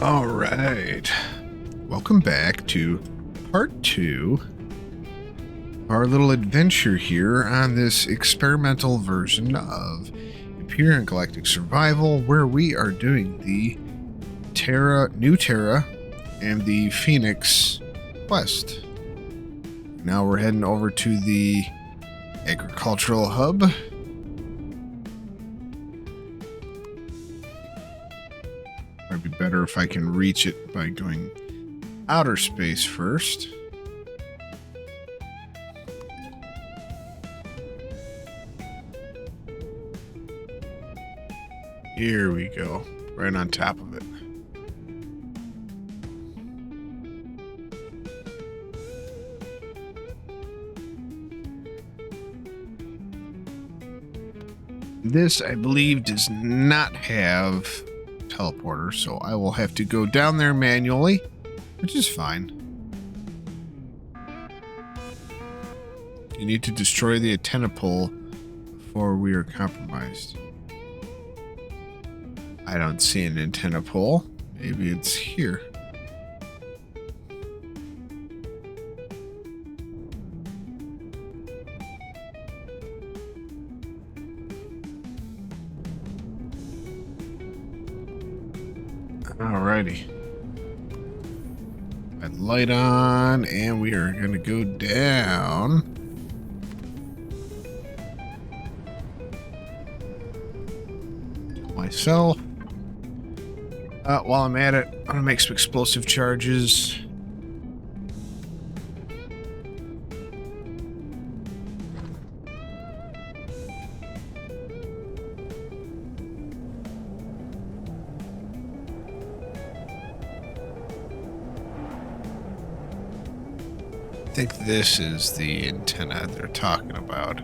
All right. Welcome back to part 2 of our little adventure here on this experimental version of Empyrion Galactic Survival, where we are doing the New Terra and the Phoenix quest. Now we're heading over to the agricultural hub. Might be better if I can reach it by going outer space first. Here we go, right on top of it. This, I believe, does not have teleporter, so I will have to go down there manually, which is fine. You need to destroy the antenna pole before we are compromised. I don't see an antenna pole. Maybe it's here. Alrighty. Red light on, and we are going to go down. Myself. While I'm at it, I'm going to make some explosive charges. I think this is the antenna they're talking about.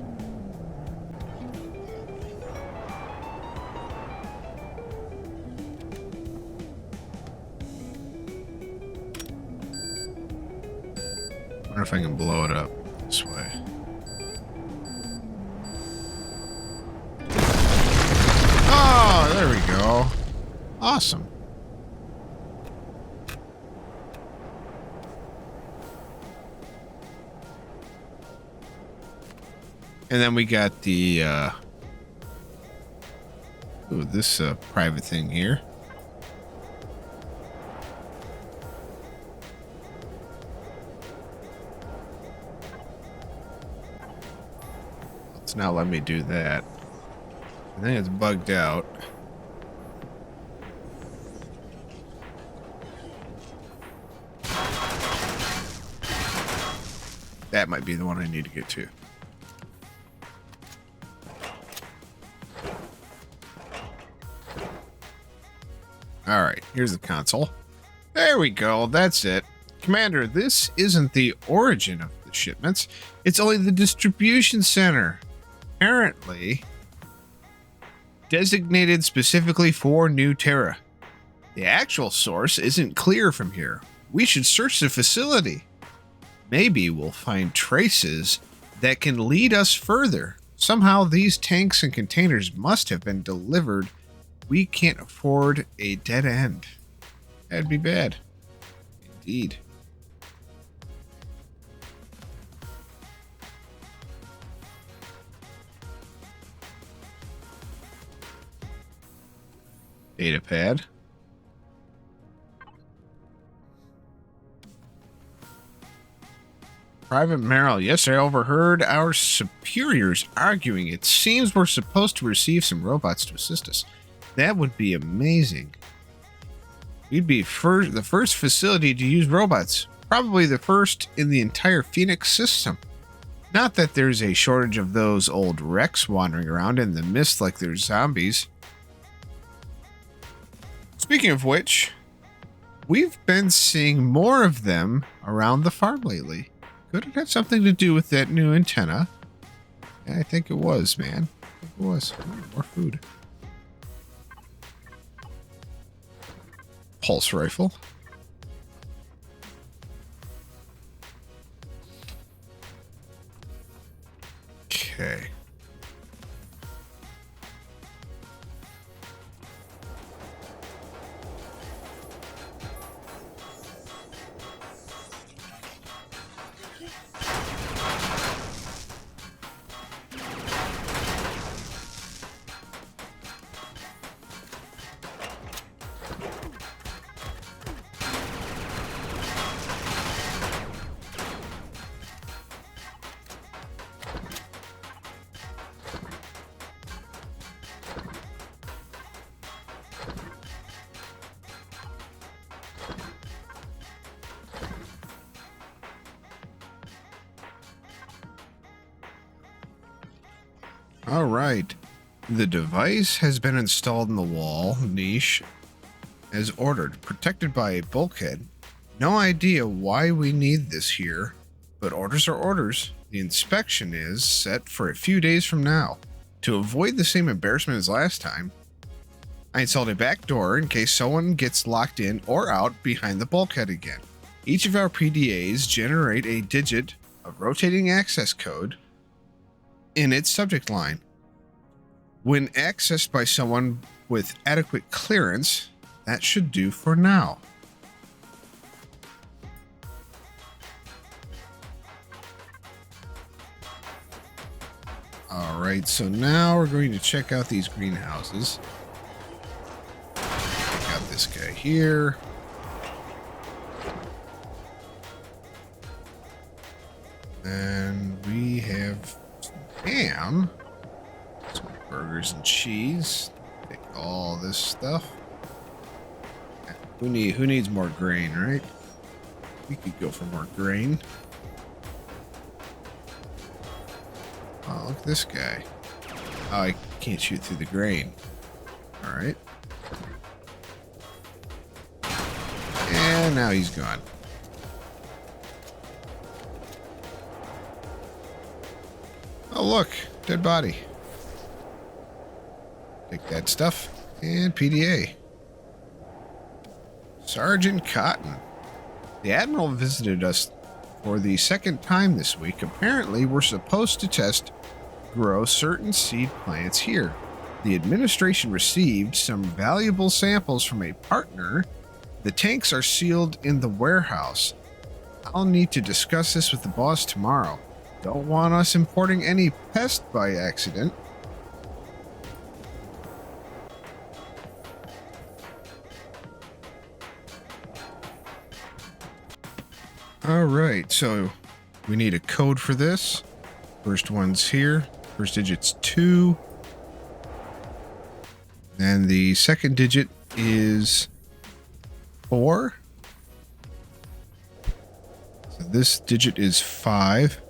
I wonder if I can blow it up this way. Oh, there we go. Awesome. And then we got the, this private thing here. Let's not let me do that. I think it's bugged out. That might be the one I need to get to. Alright, here's the console. There we go, that's it. Commander, this isn't the origin of the shipments. It's only the distribution center. Apparently designated specifically for New Terra. The actual source isn't clear from here. We should search the facility. Maybe we'll find traces that can lead us further. Somehow these tanks and containers must have been delivered. We can't afford a dead end. That'd be bad. Indeed. Data pad. Private Merrill. Yes, I overheard our superiors arguing. It seems we're supposed to receive some robots to assist us. That would be amazing. We'd be the first facility to use robots. Probably the first in the entire Phoenix system. Not that there's a shortage of those old wrecks wandering around in the mist like there's zombies. Speaking of which, we've been seeing more of them around the farm lately. Could it have something to do with that new antenna? Yeah, I think it was, man. I think it was. Ooh, more food. Pulse rifle. Okay. All right. The device has been installed in the wall niche as ordered, protected by a bulkhead. No idea why we need this here, but orders are orders. The inspection is set for a few days from now. To avoid the same embarrassment as last time, I installed a back door in case someone gets locked in or out behind the bulkhead again. Each of our PDAs generate a digit of rotating access code in its subject line. When accessed by someone with adequate clearance, that should do for now. Alright, so now we're going to check out these greenhouses. Check out this guy here. And we have some ham. Some burgers and cheese. Take all this stuff. Who needs more grain, right? We could go for more grain. Oh, look at this guy. Oh, I can't shoot through the grain. Alright. And now he's gone. Oh, look. Dead body. Take that stuff. And PDA. Sergeant Cotton. The Admiral visited us for the second time this week. Apparently, we're supposed to grow certain seed plants here. The administration received some valuable samples from a partner. The tanks are sealed in the warehouse. I'll need to discuss this with the boss tomorrow. Don't want us importing any pest by accident. Alright, so we need a code for this. First one's here. First digit's 2. And the second digit is 4. So this digit is 5.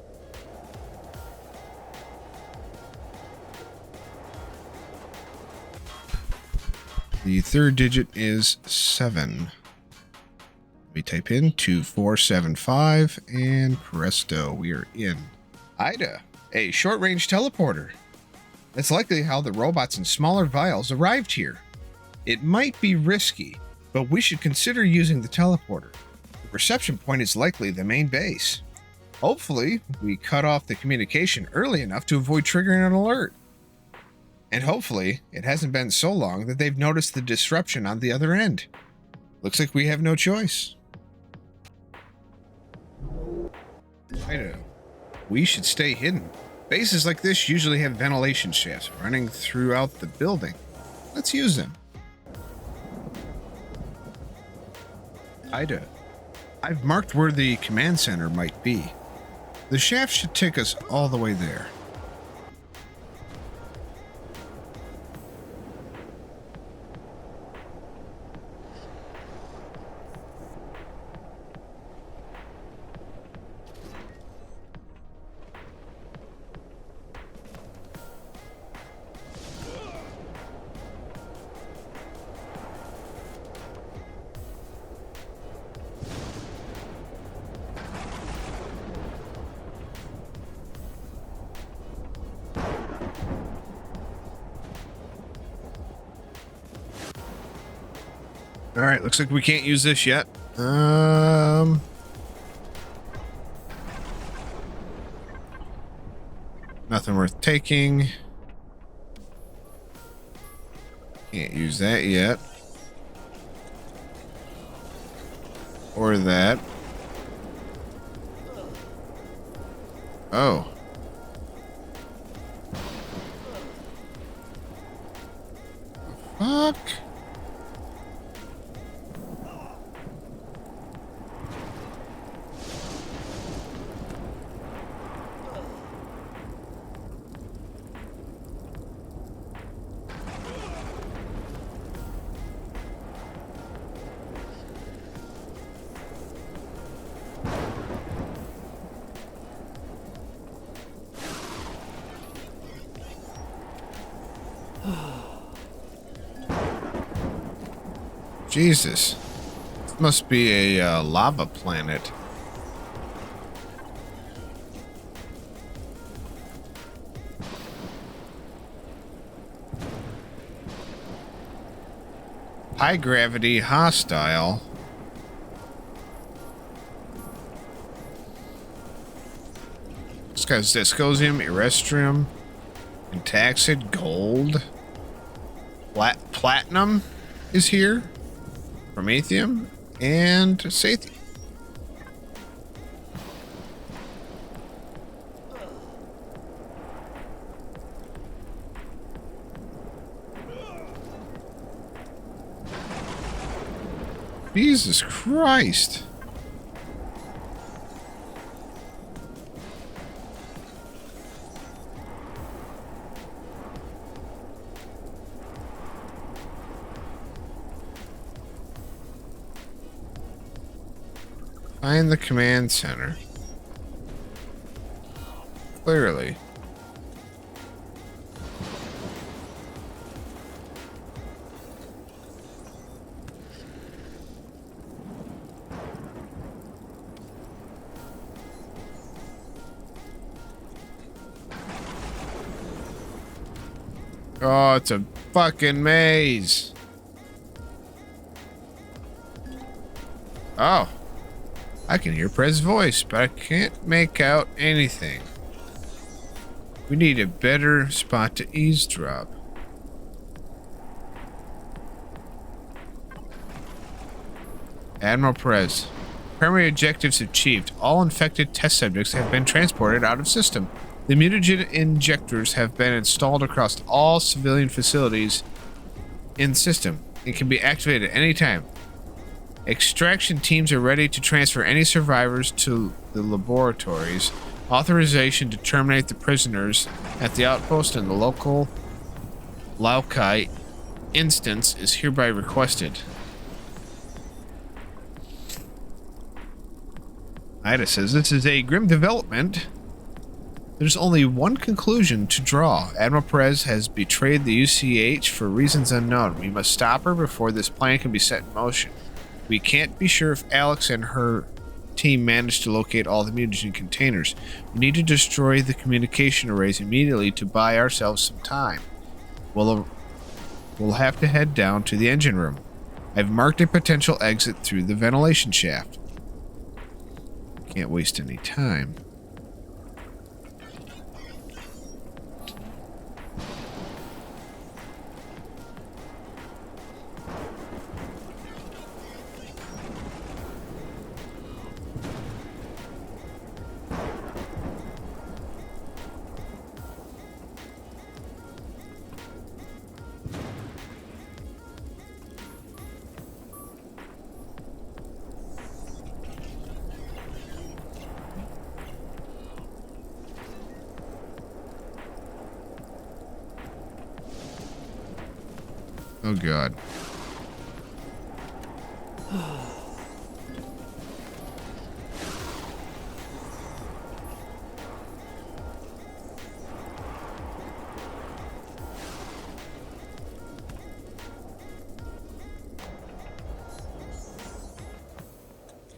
The third digit is 7. We type in 2475 and presto, we are in. Ida, a short-range teleporter. That's likely how the robots in smaller vials arrived here. It might be risky, but we should consider using the teleporter. The reception point is likely the main base. Hopefully, we cut off the communication early enough to avoid triggering an alert. And hopefully, it hasn't been so long that they've noticed the disruption on the other end. Looks like we have no choice. I know. We should stay hidden. Bases like this usually have ventilation shafts running throughout the building. Let's use them. Ida, I've marked where the command center might be. The shaft should take us all the way there. Alright, looks like we can't use this yet. Nothing worth taking. Can't use that yet. Or that. Oh. Fuck. Jesus. This must be a lava planet. High gravity, hostile. This guy's Discosium, Erestrium, Intaxid, Gold. Platinum is here. Promethium and Sathium. Jesus Christ. Find the command center. Clearly. Oh, it's a fucking maze. Oh. I can hear Prez's voice, but I can't make out anything. We need a better spot to eavesdrop. Admiral Prez. Primary objectives achieved. All infected test subjects have been transported out of system. The mutagen injectors have been installed across all civilian facilities in system and can be activated at any time. Extraction teams are ready to transfer any survivors to the laboratories. Authorization to terminate the prisoners at the outpost and the local Laukai instance is hereby requested. Ida says this is a grim development. There's only one conclusion to draw. Admiral Perez has betrayed the UCH for reasons unknown. We must stop her before this plan can be set in motion. We can't be sure if Alex and her team managed to locate all the mutagen containers. We need to destroy the communication arrays immediately to buy ourselves some time. We'll have to head down to the engine room. I've marked a potential exit through the ventilation shaft. Can't waste any time. Oh God.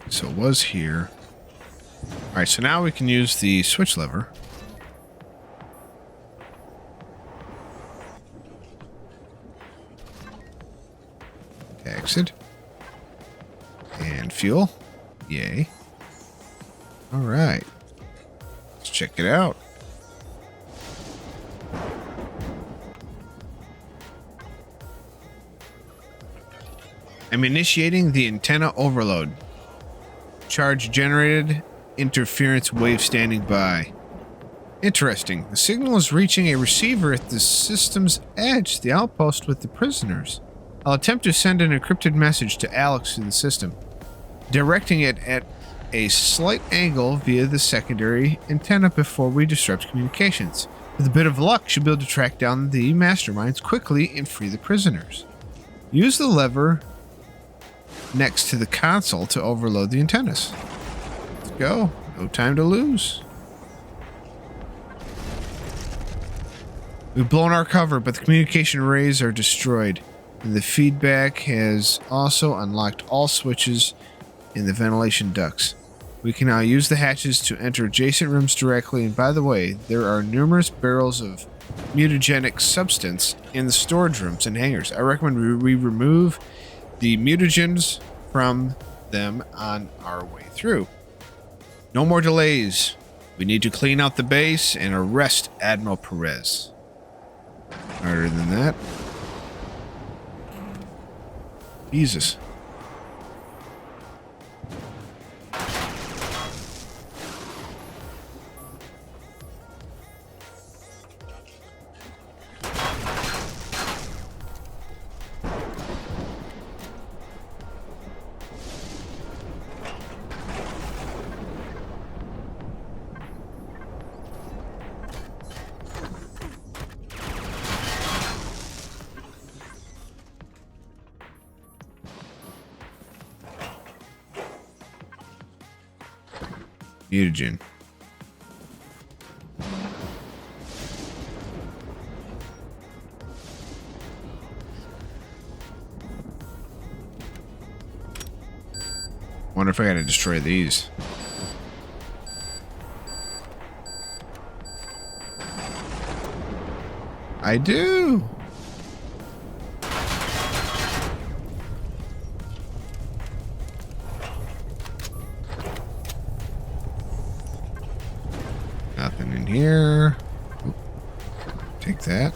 So it was here. Alright, so now we can use the switch lever. Exit. And fuel. Yay. Alright. Let's check it out. I'm initiating the antenna overload. Charge generated. Interference wave standing by. Interesting. The signal is reaching a receiver at the system's edge, the outpost with the prisoners. I'll attempt to send an encrypted message to Alex through the system, directing it at a slight angle via the secondary antenna before we disrupt communications. With a bit of luck, she'll be able to track down the masterminds quickly and free the prisoners. Use the lever next to the console to overload the antennas. Let's go. No time to lose. We've blown our cover, but the communication arrays are destroyed. And the feedback has also unlocked all switches in the ventilation ducts. We can now use the hatches to enter adjacent rooms directly, and by the way, there are numerous barrels of mutagenic substance in the storage rooms and hangars. I recommend we remove the mutagens from them on our way through. No more delays. We need to clean out the base and arrest Admiral Perez. Harder than that. Jesus. Mutagen. Wonder if I gotta destroy these. I do. Nothing in here. Oop. Take that.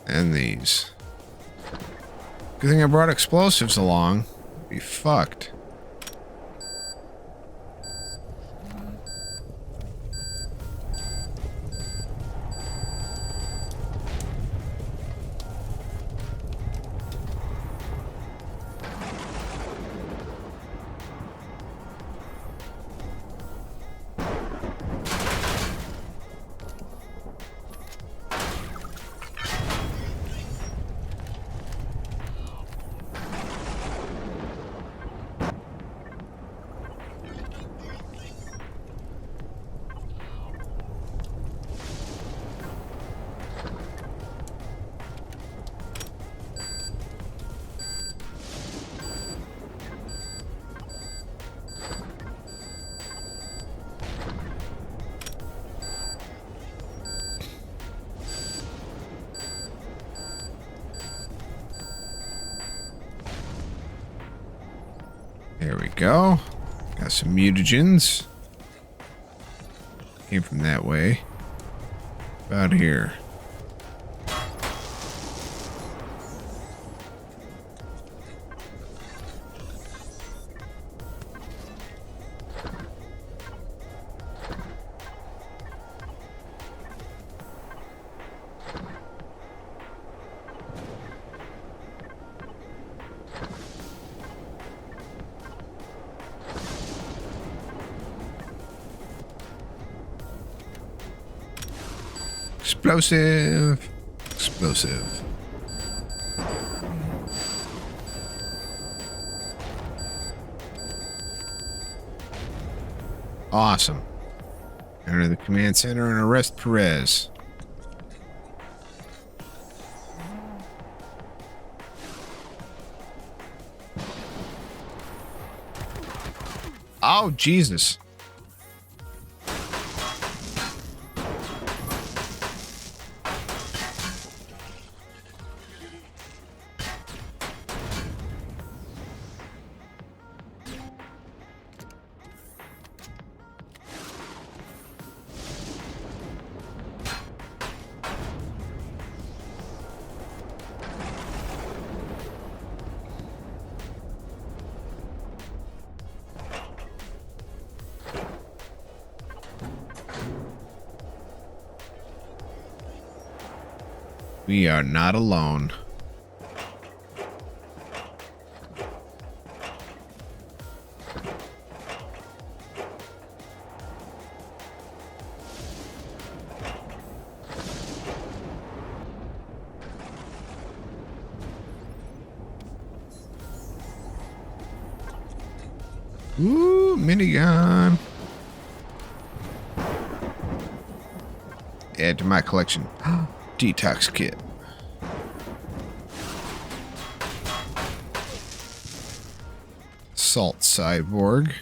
And these. Good thing I brought explosives along. Be fucked. There we go. Got some mutagens. Came from that way. About here. Explosive. Explosive. Awesome. Enter the command center and arrest Perez. Oh, Jesus. We are not alone. Ooh, minigun. Add to my collection. Detox kit. Salt cyborg.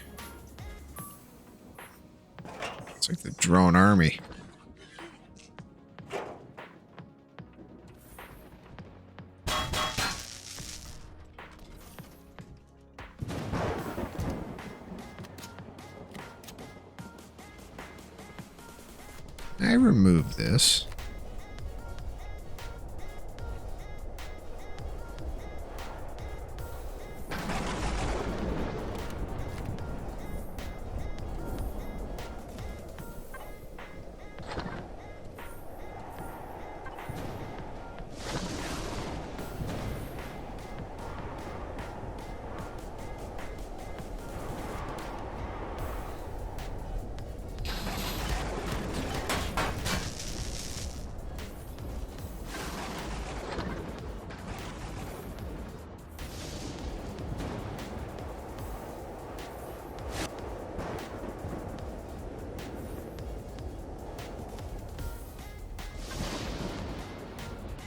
It's like the drone army. I remove this.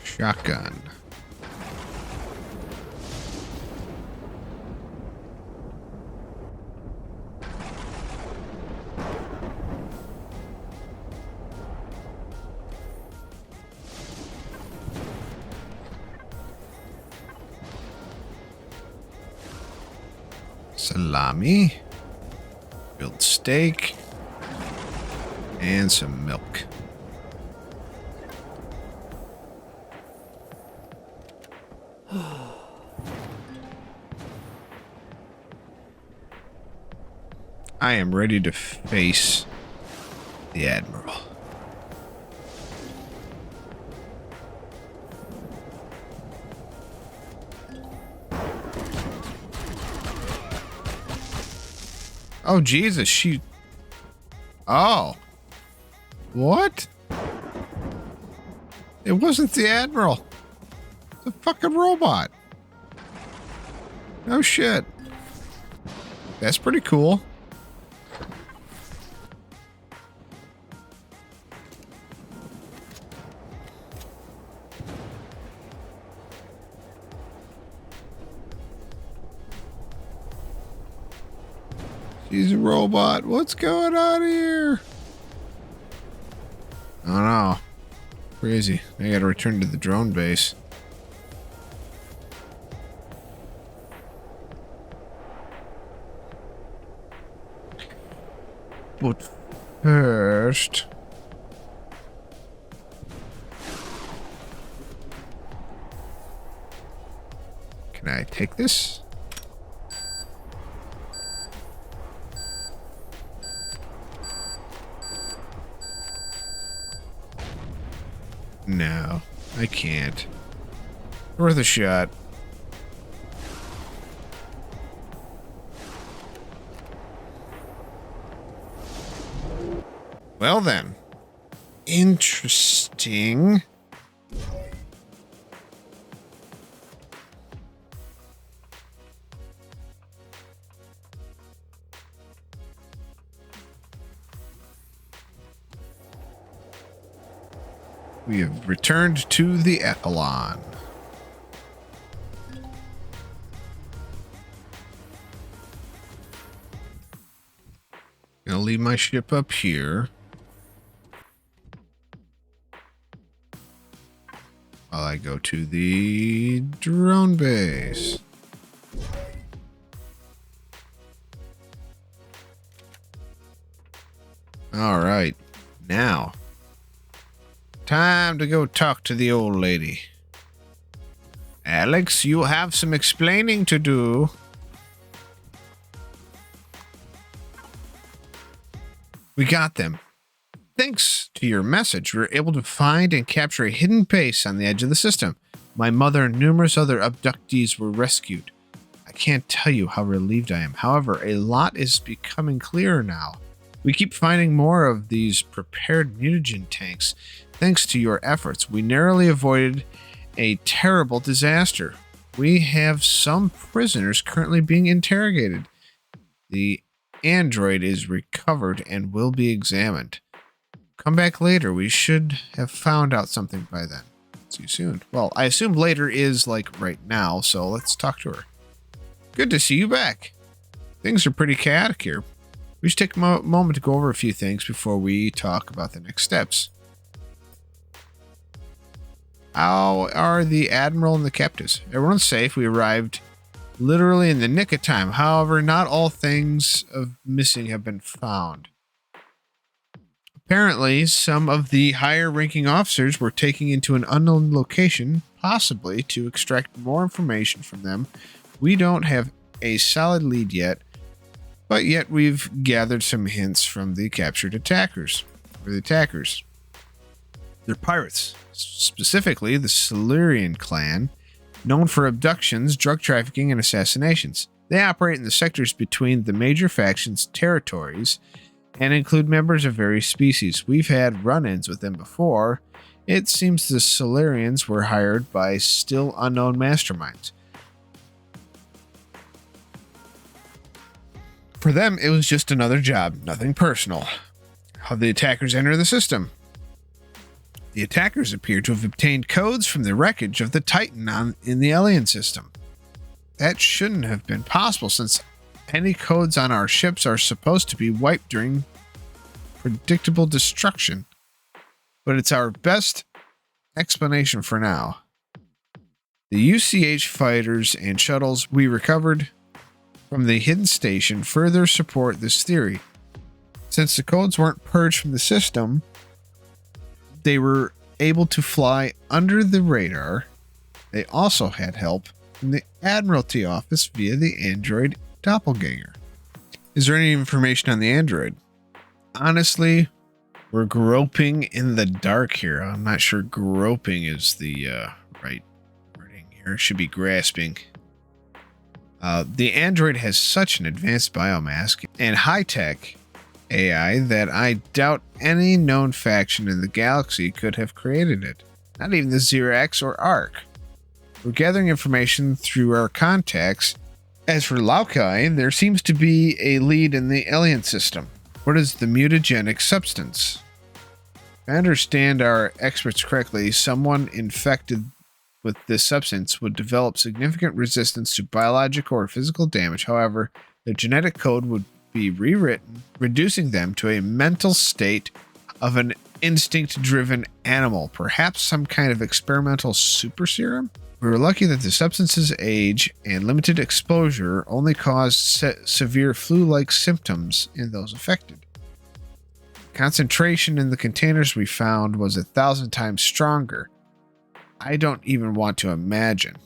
Shotgun. Salami. Grilled steak. And some milk. I am ready to face the Admiral. Oh, Jesus, she... Oh. What? It wasn't the Admiral. It's a fucking robot. No shit. That's pretty cool. She's a robot. What's going on here? Oh no. Crazy. I gotta return to the drone base. But first... Can I take this? No, I can't. Worth a shot. Well then. Interesting. We have returned to the Echelon. Gonna leave my ship up here. While I go to the drone base. All right, now. Time to go talk to the old lady. Alex, you have some explaining to do. We got them. Thanks to your message, we were able to find and capture a hidden base on the edge of the system. My mother and numerous other abductees were rescued. I can't tell you how relieved I am. However, a lot is becoming clearer now. We keep finding more of these prepared mutagen tanks. Thanks to your efforts, we narrowly avoided a terrible disaster. We have some prisoners currently being interrogated. The android is recovered and will be examined. come back later. We should have found out something by then. See you soon. Well, I assume later is like right now, so let's talk to her. Good to see you back. Things are pretty chaotic here. We should take a moment to go over a few things before we talk about the next steps. How are the Admiral and the captives? Everyone's safe. We arrived literally in the nick of time. However, not all things of missing have been found. Apparently, some of the higher-ranking officers were taken into an unknown location, possibly to extract more information from them. We don't have a solid lead yet, but yet we've gathered some hints from the captured attackers. Or the attackers. They're pirates, specifically the Silurian clan, known for abductions, drug trafficking, and assassinations. They operate in the sectors between the major factions' territories and include members of various species. We've had run-ins with them before. It seems the Silurians were hired by still unknown masterminds. For them, it was just another job, nothing personal. How the attackers enter the system? The attackers appear to have obtained codes from the wreckage of the Titan in the alien system. That shouldn't have been possible, since any codes on our ships are supposed to be wiped during predictable destruction. But it's our best explanation for now. The UCH fighters and shuttles we recovered from the hidden station further support this theory. Since the codes weren't purged from the system, they were able to fly under the radar. They also had help from the Admiralty office via the android doppelganger. Is there any information on the android? Honestly, we're groping in the dark here. I'm not sure groping is the right wording here. It should be grasping. The android has such an advanced biomask and high-tech AI that I doubt any known faction in the galaxy could have created it. Not even the Xerax or Ark. We're gathering information through our contacts. As for Laukai, there seems to be a lead in the alien system. What is the mutagenic substance? If I understand our experts correctly, someone infected with this substance would develop significant resistance to biological or physical damage. However, their genetic code would be rewritten, reducing them to a mental state of an instinct-driven animal, perhaps some kind of experimental super serum? We were lucky that the substance's age and limited exposure only caused severe flu-like symptoms in those affected. Concentration in the containers we found was 1,000 times stronger. I don't even want to imagine.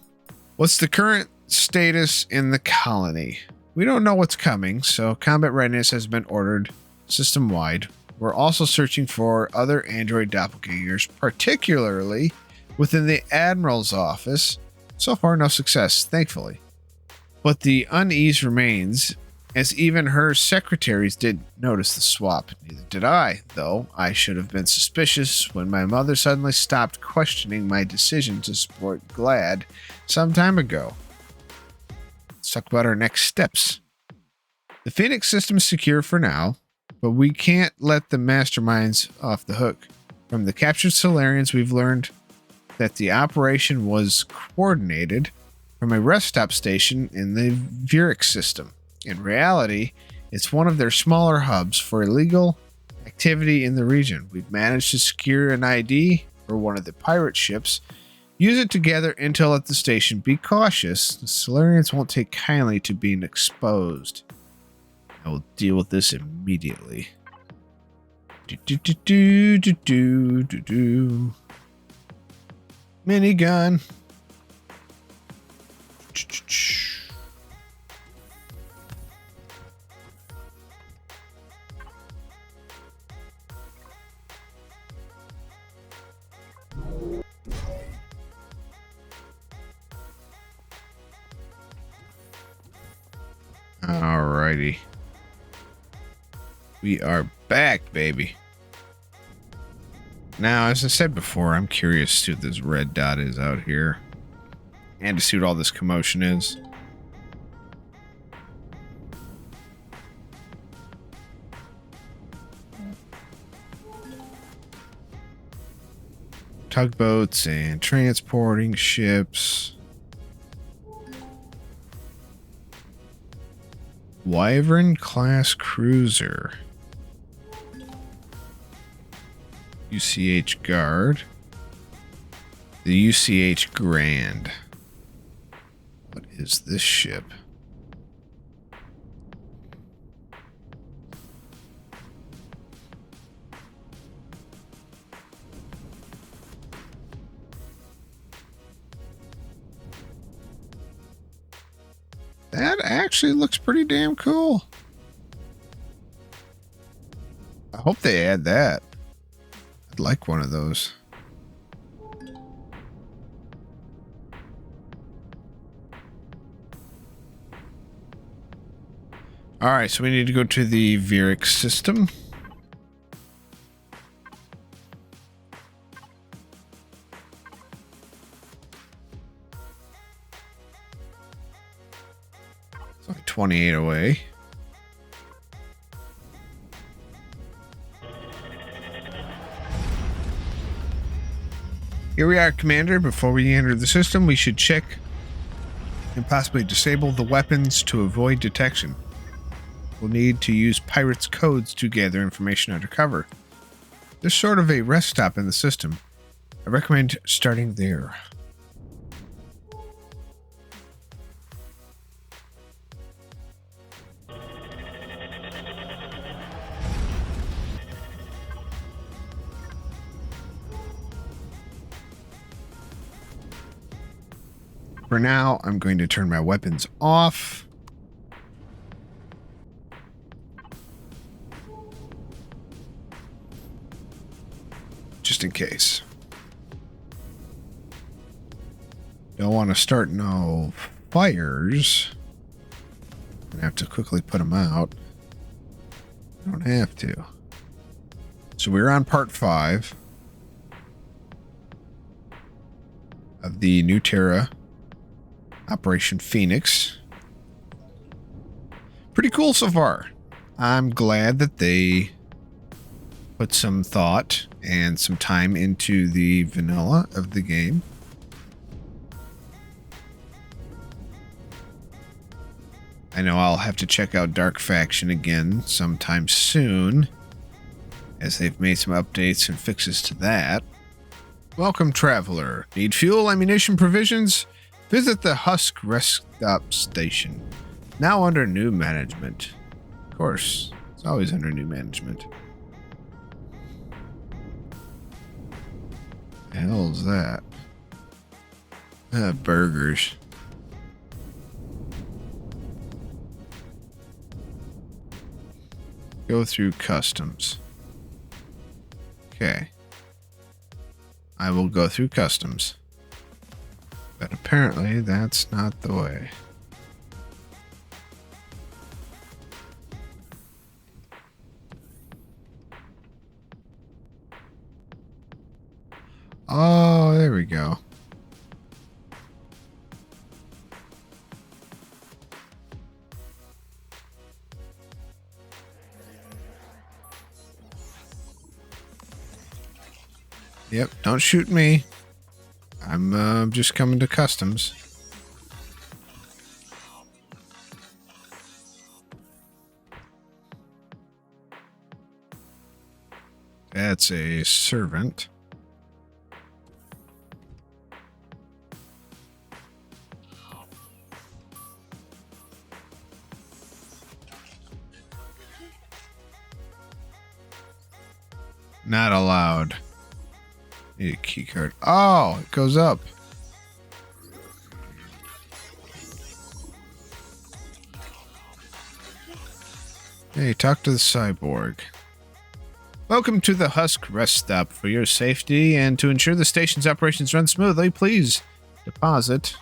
What's the current status in the colony? We don't know what's coming, so combat readiness has been ordered system-wide. We're also searching for other android doppelgangers, particularly within the Admiral's office. So far, no success, thankfully. But the unease remains, as even her secretaries did notice the swap. Neither did I, though I should have been suspicious when my mother suddenly stopped questioning my decision to support GLAD some time ago. Let's talk about our next steps. The Phoenix system is secure for now, but we can't let the masterminds off the hook. From the captured Solarians, we've learned that the operation was coordinated from a rest stop station in the Vuric system. In reality, it's one of their smaller hubs for illegal activity in the region. We've managed to secure an ID for one of the pirate ships. Use it to gather intel at the station. Be cautious. The Solarians won't take kindly to being exposed. I will deal with this immediately. Minigun. Alrighty. We are back, baby. Now, as I said before, I'm curious to see what this red dot is out here. And to see what all this commotion is. tugboats and transporting ships. Wyvern class cruiser. UCH Guard. The UCH Grand. What is this ship? That actually looks pretty damn cool. I hope they add that. I'd like one of those. Alright, so we need to go to the Viric system. It's only 28 away. Here we are, Commander. Before we enter the system, we should check and possibly disable the weapons to avoid detection. We'll need to use pirates' codes to gather information undercover. There's sort of a rest stop in the system. I recommend starting there. For now, I'm going to turn my weapons off. Just in case. Don't want to start no fires. I have to quickly put them out. I don't have to. So we're on part 5 of the new Terra Operation Phoenix. Pretty cool so far. I'm glad that they put some thought and some time into the vanilla of the game. I know I'll have to check out Dark Faction again sometime soon, as they've made some updates and fixes to that. Welcome, traveler. Need fuel, ammunition, provisions? Visit the Husk Rest Stop Station. Now under new management. Of course, it's always under new management. The hell's that? Burgers. Go through customs. Okay. I will go through customs. But apparently that's not the way. Oh, there we go. Yep, don't shoot me. I'm just coming to customs. That's a servant. Not allowed. Need a key card. Oh, it goes up. Hey, talk to the cyborg. Welcome to the Husk Rest Stop. For your safety and to ensure the station's operations run smoothly, please deposit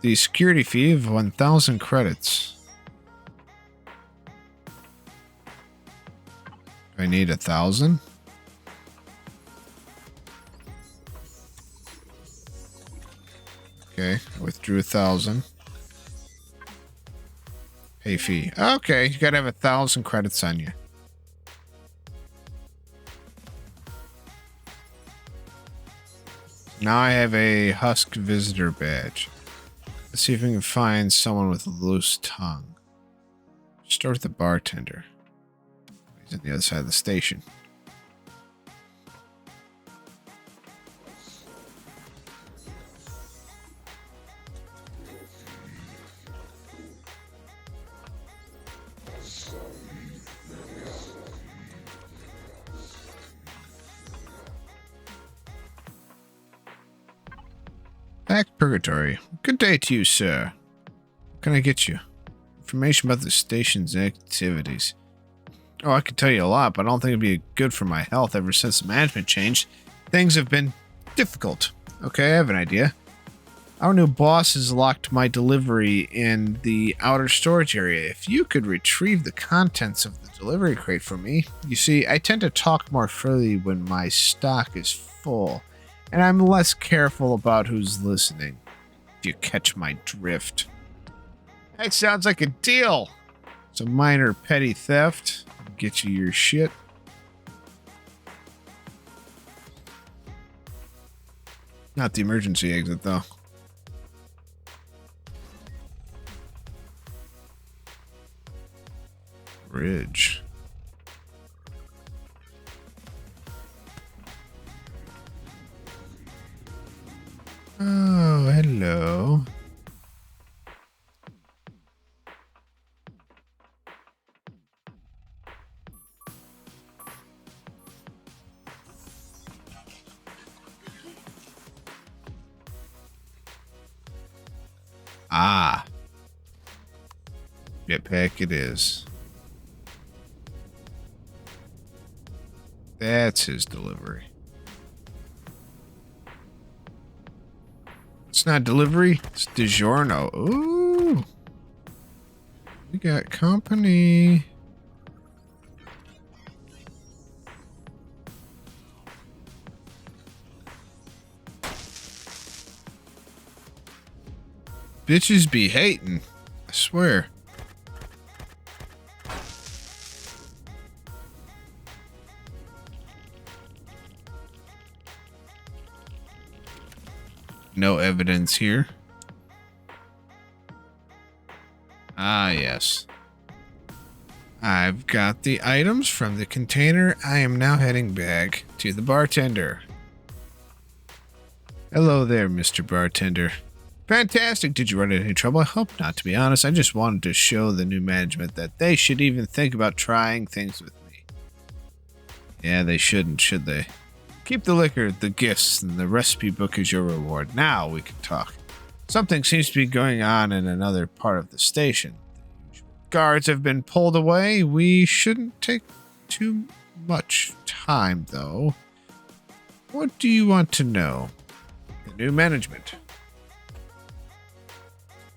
the security fee of 1,000 credits. I need 1,000. Okay, I withdrew 1,000. Pay fee. Okay, you gotta have 1,000 credits on you. Now I have a Husk visitor badge. Let's see if we can find someone with a loose tongue. Start with the bartender. He's on the other side of the station. Back Purgatory. Good day to you, sir. What can I get you? Information about the station's activities. Oh, I could tell you a lot, but I don't think it'd be good for my health. Ever since the management changed, things have been difficult. Okay, I have an idea. Our new boss has locked my delivery in the outer storage area. If you could retrieve the contents of the delivery crate for me. You see, I tend to talk more freely when my stock is full, and I'm less careful about who's listening. If you catch my drift. That sounds like a deal. It's a minor petty theft. Get you your shit. Not the emergency exit, though. Bridge. Oh, hello. Ah. Jetpack it is. That's his delivery. It's not delivery, it's DiGiorno. Ooh. We got company. Bitches be hating. I swear. No evidence here. Ah, yes. I've got the items from the container. I am now heading back to the bartender. Hello there, Mr. Bartender. Fantastic. Did you run into any trouble? I hope not, to be honest. I just wanted to show the new management that they should even think about trying things with me. Yeah, they shouldn't, should they? Keep the liquor, the gifts, and the recipe book as your reward. Now we can talk. Something seems to be going on in another part of the station. The guards have been pulled away. We shouldn't take too much time, though. What do you want to know? The new management.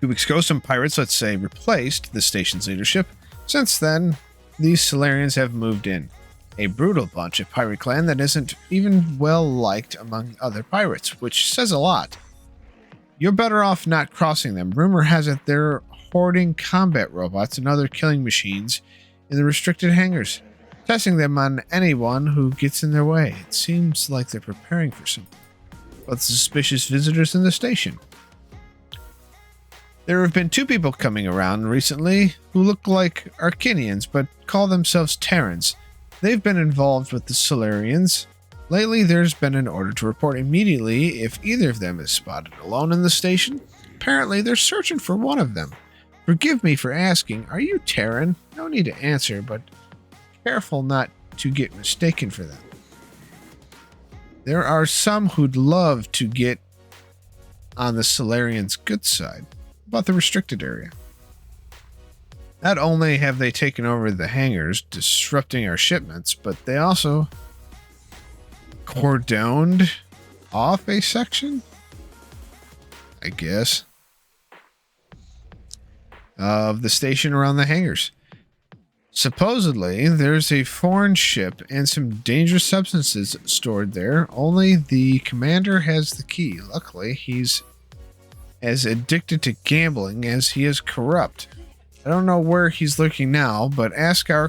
2 weeks ago, some pirates, let's say, replaced the station's leadership. Since then, these Solarians have moved in. A brutal bunch of pirate clan that isn't even well liked among other pirates, which says a lot. You're better off not crossing them. Rumor has it they're hoarding combat robots and other killing machines in the restricted hangars, testing them on anyone who gets in their way. It seems like they're preparing for something. But suspicious visitors in the station. There have been 2 people coming around recently who look like Arcanians but call themselves Terrans. They've been involved with the Solarians. Lately, there's been an order to report immediately if either of them is spotted alone in the station. Apparently, they're searching for one of them. Forgive me for asking, are you Terran? No need to answer, but careful not to get mistaken for them. There are some who'd love to get on the Solarians' good side about the restricted area. Not only have they taken over the hangars, disrupting our shipments, but they also cordoned off a section, I guess, of the station around the hangars. Supposedly, there's a foreign ship and some dangerous substances stored there. Only the commander has the key. Luckily, he's as addicted to gambling as he is corrupt. I don't know where he's lurking now, but ask our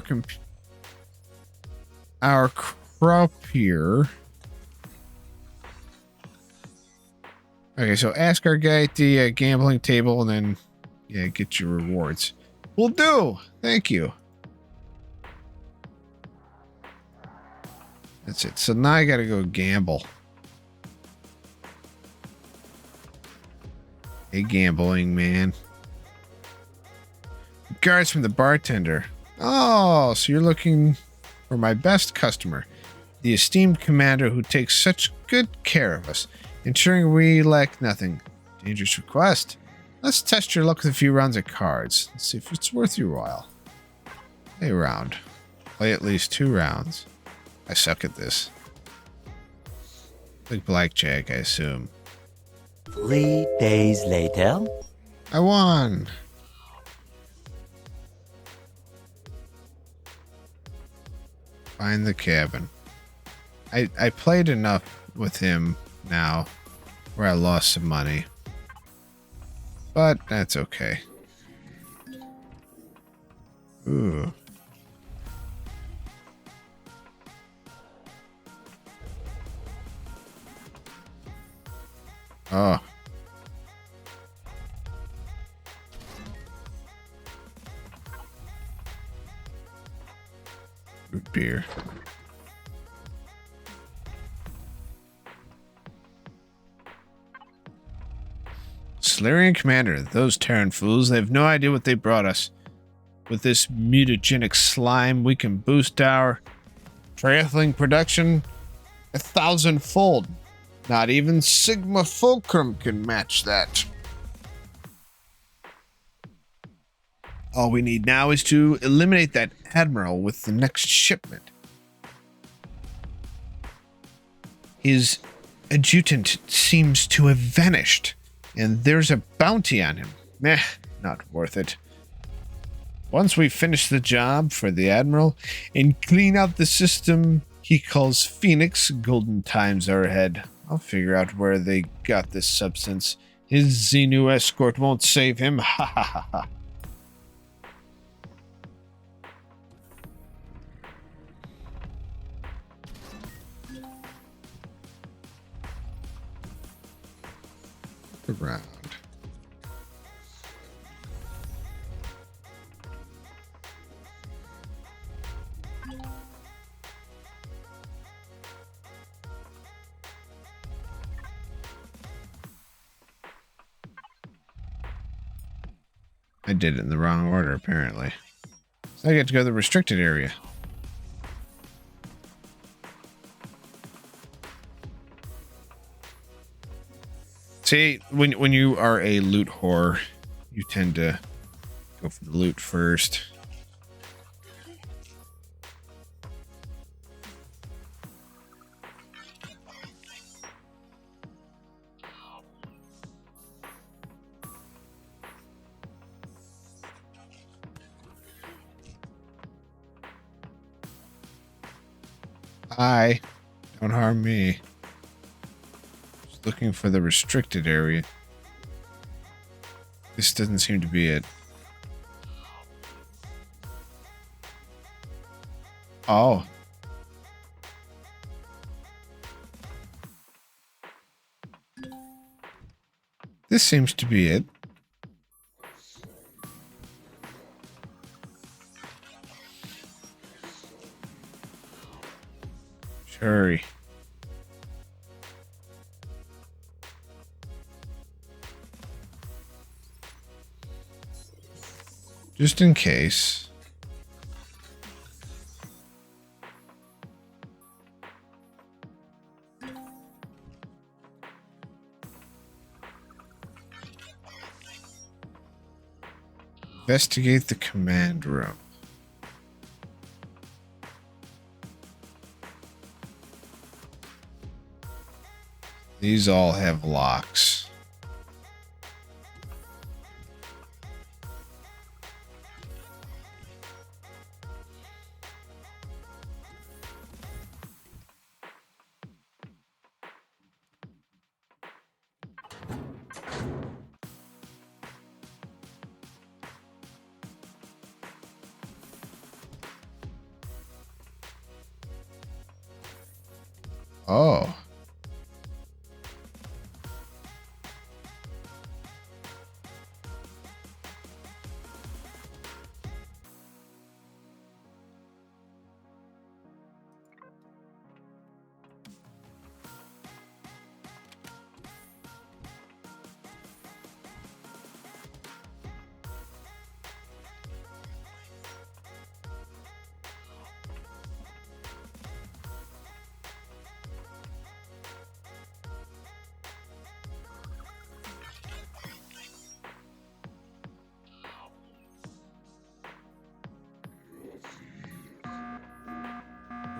croupier Okay, so ask our guy at the gambling table and then, yeah, get your rewards. Will do. Thank you. That's it. So now I gotta go gamble. Hey, gambling man. Regards from the bartender. Oh, so you're looking for my best customer, the esteemed commander who takes such good care of us, ensuring we lack nothing. Dangerous request. Let's test your luck with a few rounds of cards. Let's see if it's worth your while. Play a round. Play at least 2 rounds. I suck at this. Like blackjack, I assume. 3 days later. I won. Find the cabin. I played enough with him now where I lost some money. But that's okay. Ooh. Oh. Root beer. Solarian Commander, those Terran fools, they have no idea what they brought us. With this mutagenic slime, we can boost our triathling production 1,000-fold. Not even Sigma Fulcrum can match that. All we need now is to eliminate that admiral with the next shipment. His adjutant seems to have vanished, and there's a bounty on him. Meh, not worth it. Once we finish the job for the admiral and clean out the system he calls Phoenix, golden times are ahead. I'll figure out where they got this substance. His Xenu escort won't save him. Ha ha ha ha. Around. I did it in the wrong order, apparently. So I get to go to the restricted area. See, when you are a loot whore, you tend to go for the loot first. Hi, don't harm me. Just looking for the restricted area. This doesn't seem to be it. Oh. This seems to be it. Hurry. Just in case. Investigate the command room. These all have locks. Oh.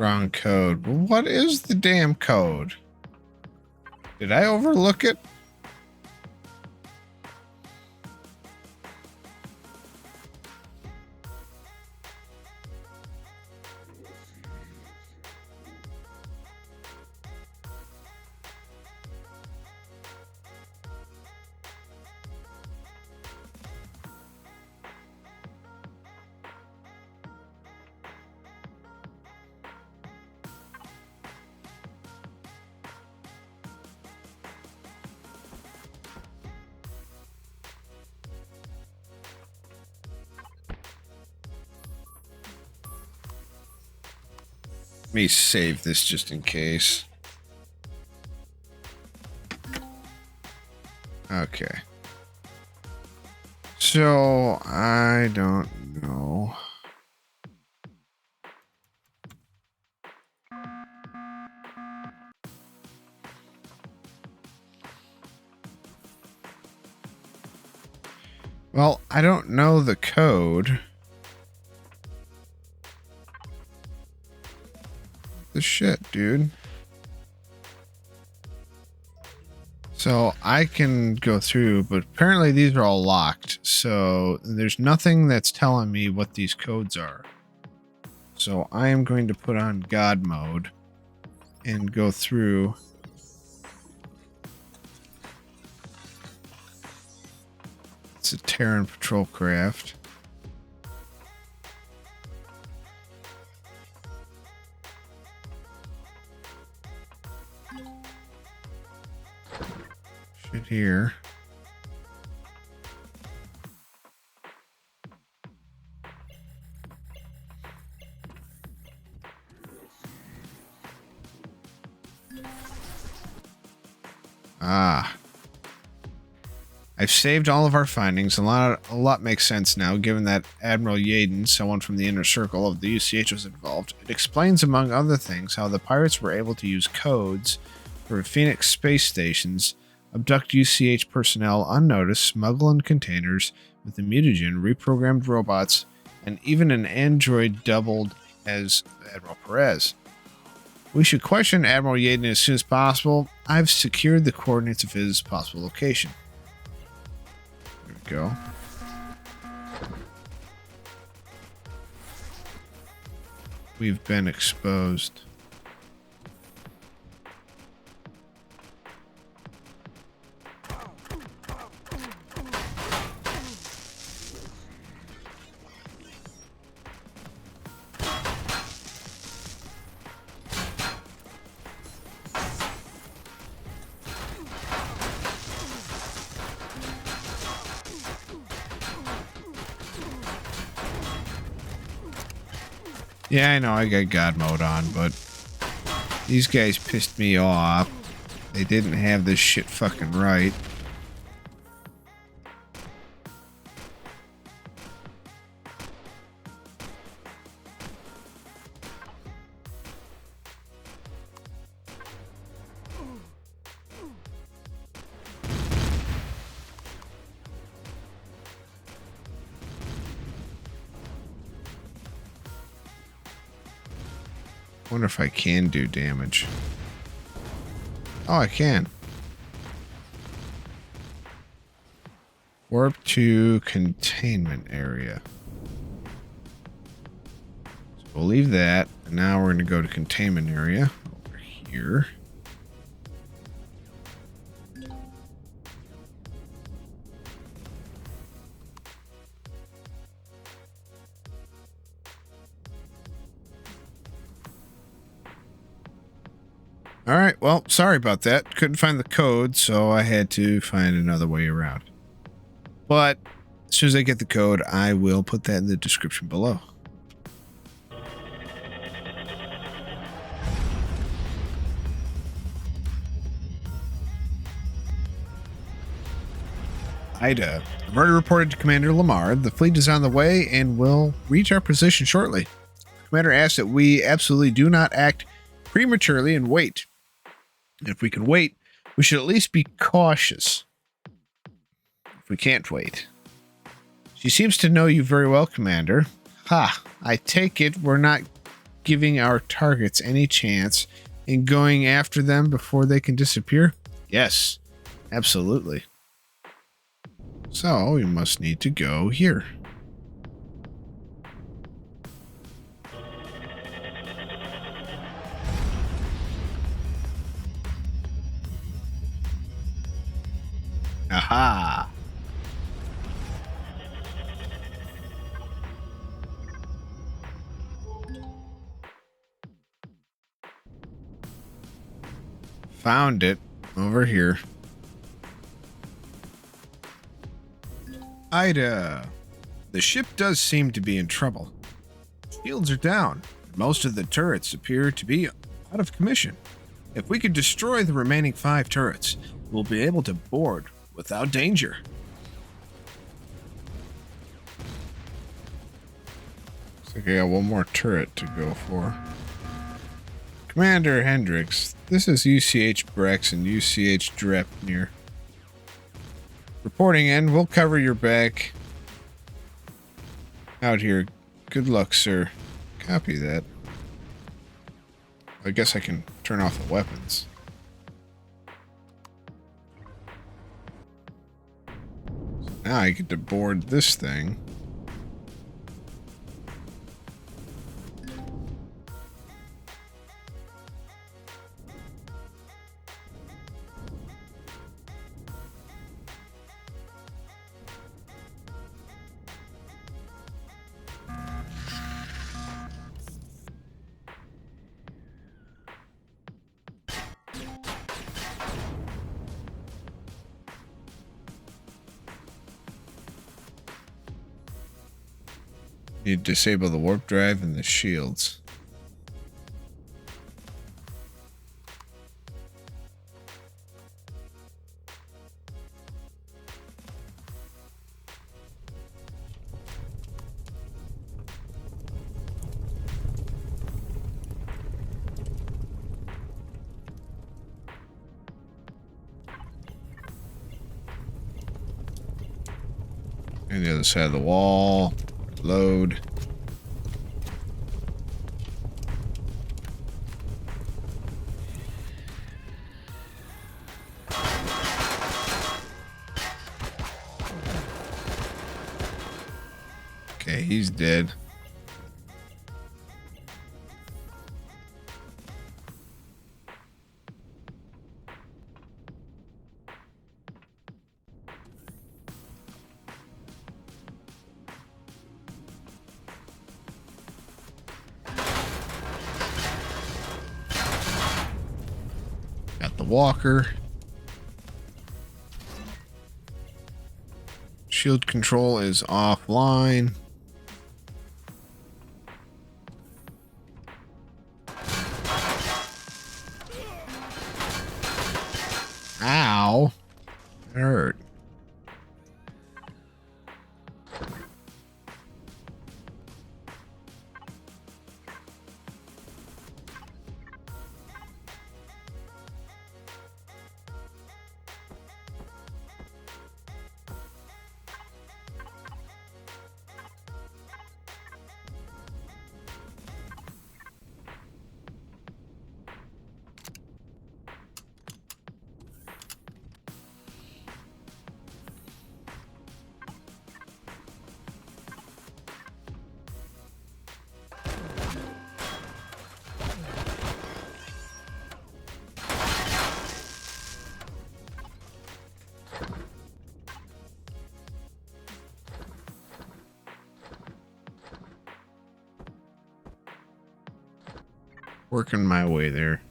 Wrong code. Well, what is the damn code? Did I overlook it? Let me save this just in case. Okay. So, I don't know. Well, I don't know the code. The shit, dude. So I can go through, but apparently these are all locked. So there's nothing that's telling me what these codes are. So I am going to put on God mode and go through. It's a Terran patrol craft. Shit here. Ah. I've saved all of our findings. A lot makes sense now, given that Admiral Yaden, someone from the inner circle of the UCH, was involved. It explains, among other things, how the pirates were able to use codes for Phoenix space stations, abduct UCH personnel unnoticed, smuggle in containers with the mutagen, reprogrammed robots, and even an android doubled as Admiral Perez. We should question Admiral Yaden as soon as possible. I've secured the coordinates of his possible location. There we go. We've been exposed. Yeah, I know I got God mode on, but these guys pissed me off. They didn't have this shit fucking right. Wonder if I can do damage. Oh, I can. Warp to containment area. So we'll leave that. And now we're going to go to containment area over here. All right, well, sorry about that. Couldn't find the code, so I had to find another way around. But as soon as I get the code, I will put that in the description below. Ida. A murder reported to Commander Lamar. The fleet is on the way and will reach our position shortly. The commander asks that we absolutely do not act prematurely and wait. If we can wait, we should at least be cautious. If we can't wait. She seems to know you very well, Commander. Ha, I take it we're not giving our targets any chance and going after them before they can disappear? Yes, absolutely. So we must need to go here. Aha! Found it over here. Ida. The ship does seem to be in trouble. Shields are down. Most of the turrets appear to be out of commission. If we could destroy the remaining 5 turrets, we'll be able to board without danger. Looks like I got one more turret to go for. Commander Hendricks, this is UCH Brex and UCH Drepnir. Reporting in, we'll cover your back. Out here. Good luck, sir. Copy that. I guess I can turn off the weapons. So now I get to board this thing. You disable the warp drive and the shields. And the other side of the wall. Load. Okay, he's dead. Got the walker. Shield control is offline. Ow. That hurt. Working my way there.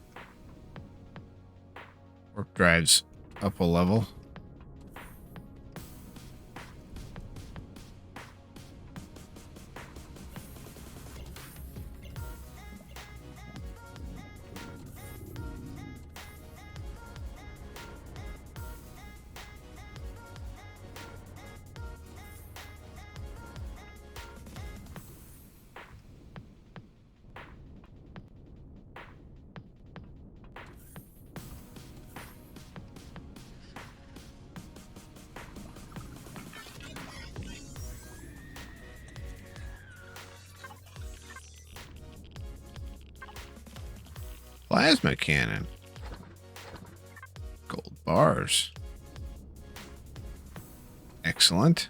Warp drives up a level. Plasma cannon. Gold bars. Excellent.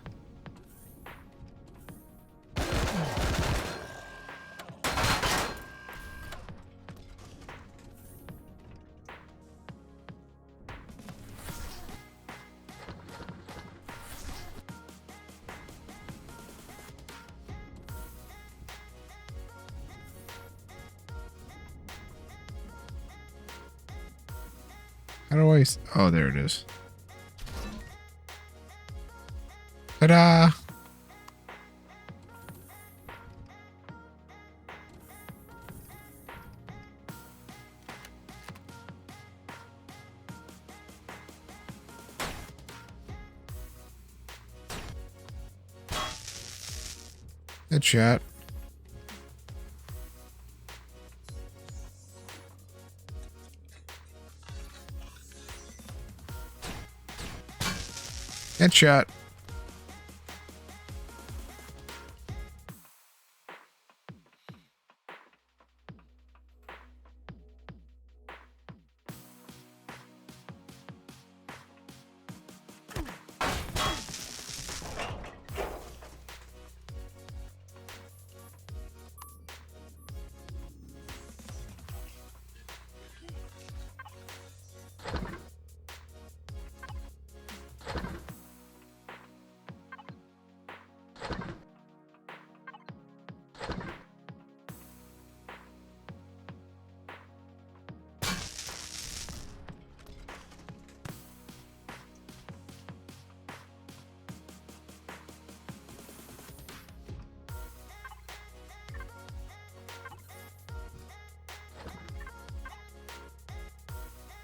How do I... Oh, there it is. Ta-da! Headshot. Headshot.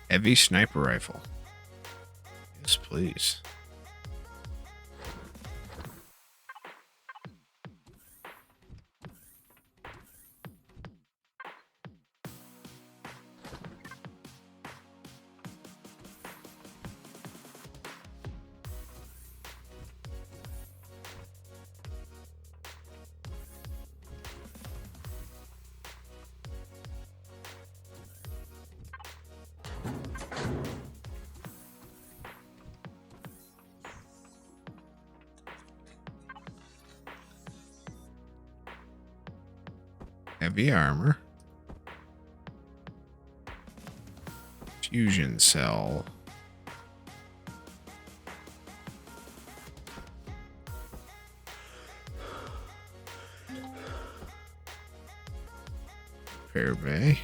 Heavy sniper rifle. Yes, please. Heavy armor. Fusion cell. Fair bay.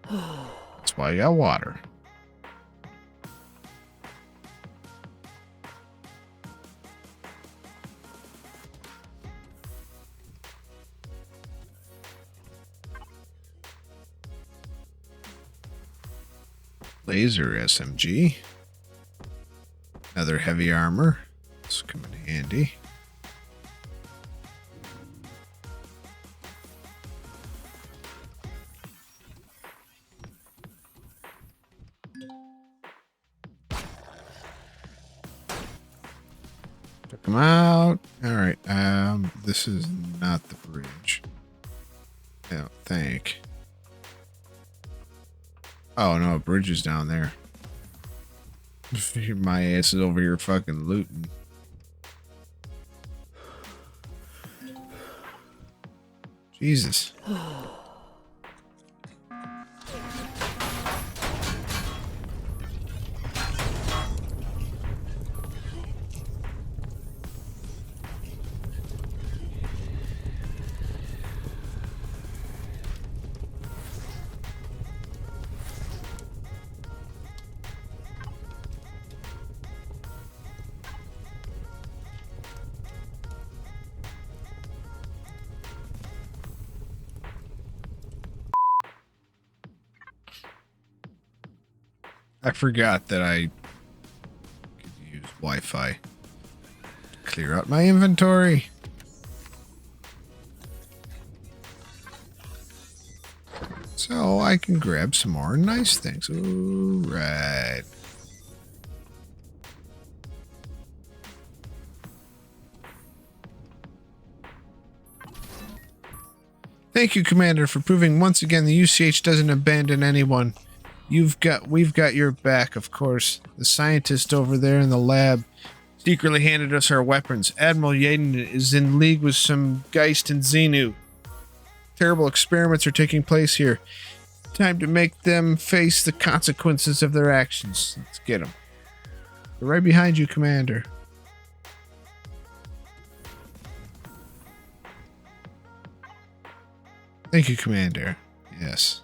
That's why you got water. Laser SMG. Another heavy armor. This will come in handy. Check them out. All right. This is not the bridge. I don't think. Oh no, bridge is down there. My ass is over here fucking looting. Jesus. I forgot that I could use Wi-Fi to clear out my inventory. So I can grab some more nice things. All right. Thank you, Commander, for proving once again the UCH doesn't abandon anyone. We've got your back, of course. The scientist over there in the lab secretly handed us our weapons. Admiral Yaden is in league with some Geist and Xenu. Terrible experiments are taking place here. Time to make them face the consequences of their actions. Let's get them. They're right behind you, Commander. Thank you, Commander. Yes.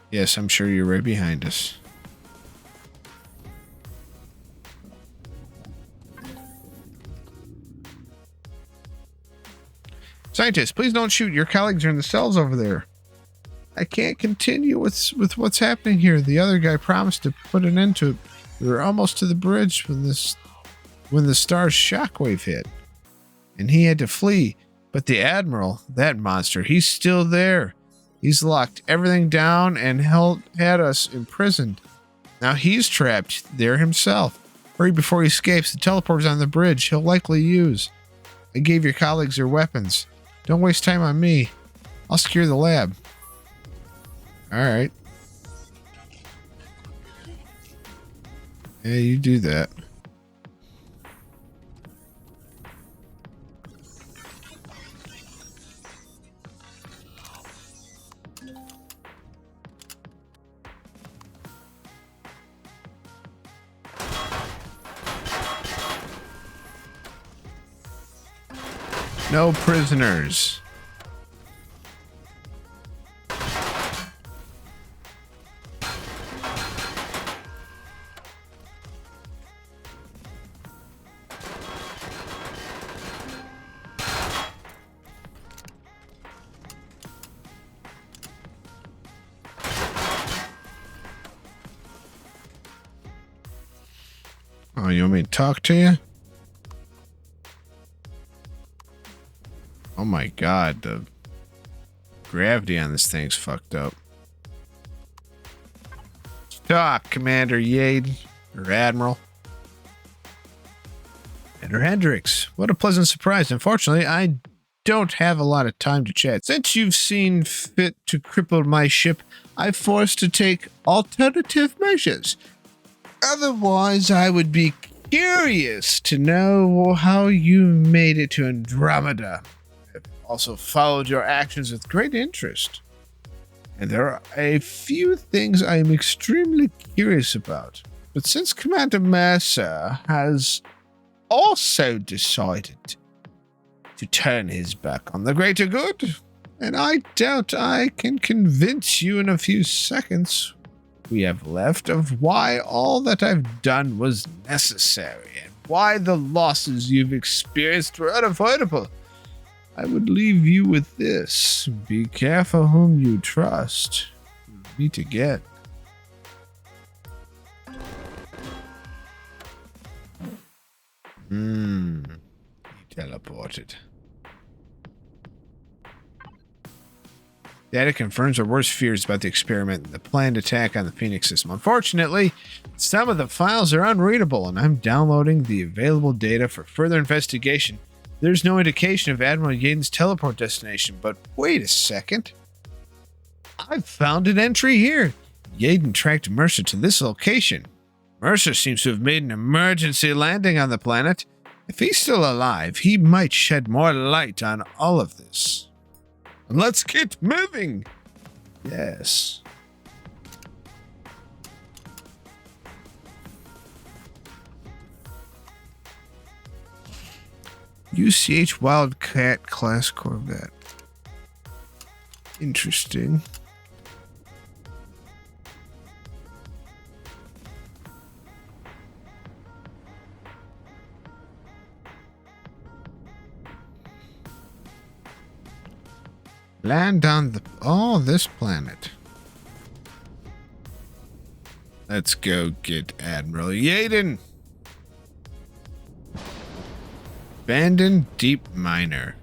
Yes, I'm sure you're right behind us. Scientists, please don't shoot. Your colleagues are in the cells over there. I can't continue with what's happening here. The other guy promised to put an end to it. We were almost to the bridge when the star's shockwave hit. And he had to flee. But the Admiral, that monster, he's still there. He's locked everything down and had us imprisoned. Now he's trapped there himself. Hurry before he escapes. The teleporter's on the bridge. He'll likely use. I gave your colleagues their weapons. Don't waste time on me. I'll secure the lab. Alright. Yeah, you do that. No prisoners. Oh, you want me to talk to you? Oh my god, the gravity on this thing's fucked up. Talk, Commander Yaden, or Admiral. Commander Hendricks, what a pleasant surprise. Unfortunately, I don't have a lot of time to chat. Since you've seen fit to cripple my ship, I'm forced to take alternative measures. Otherwise, I would be curious to know how you made it to Andromeda. Also followed your actions with great interest. And there are a few things I am extremely curious about. But since Commander Mercer has also decided to turn his back on the greater good, and I doubt I can convince you in a few seconds we have left of why all that I've done was necessary and why the losses you've experienced were unavoidable, I would leave you with this. Be careful whom you trust. Meet again. He teleported. Data confirms our worst fears about the experiment and the planned attack on the Phoenix system. Unfortunately, some of the files are unreadable, and I'm downloading the available data for further investigation. There's no indication of Admiral Yaden's teleport destination, but wait a second. I've found an entry here. Yaden tracked Mercer to this location. Mercer seems to have made an emergency landing on the planet. If he's still alive, he might shed more light on all of this. Let's get moving. Yes. UCH Wildcat class Corvette. Interesting. Land on this planet. Let's go get Admiral Yaden. Abandoned deep miner.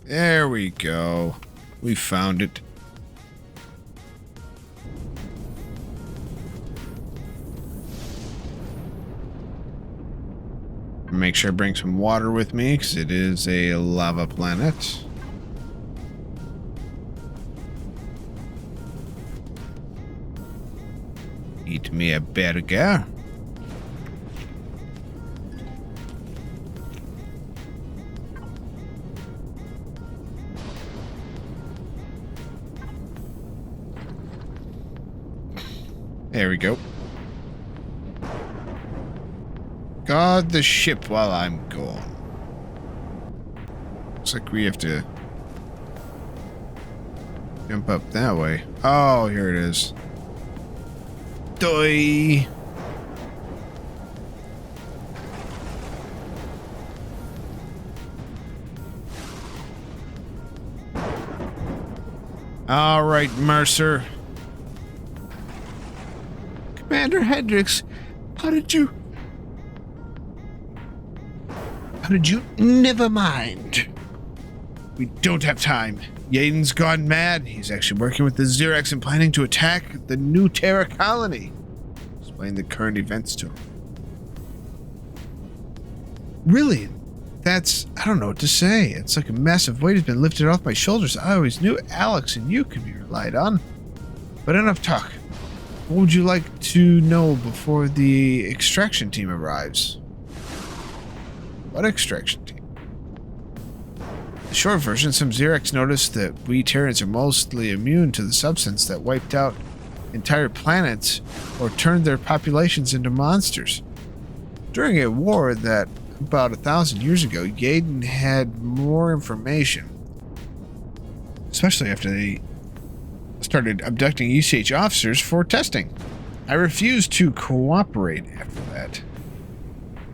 There we go. We found it. Make sure I bring some water with me because it is a lava planet. Eat me a burger. There we go. Guard the ship while I'm gone. Looks like we have to jump up that way. Oh, here it is. Doi. All right, Mercer. Commander Hendricks, how did you... Never mind. We don't have time. Yaden's gone mad. He's actually working with the Xerax and planning to attack the new Terra colony. Explain the current events to him. Really? That's... I don't know what to say. It's like a massive weight has been lifted off my shoulders. I always knew Alex and you could be relied on. But enough talk. What would you like to know before the extraction team arrives? What extraction team? The short version, some Xerax noticed that we Terrans are mostly immune to the substance that wiped out entire planets or turned their populations into monsters. During a war that about 1,000 years ago, Yaden had more information, especially after they started abducting UCH officers for testing. I refused to cooperate after that.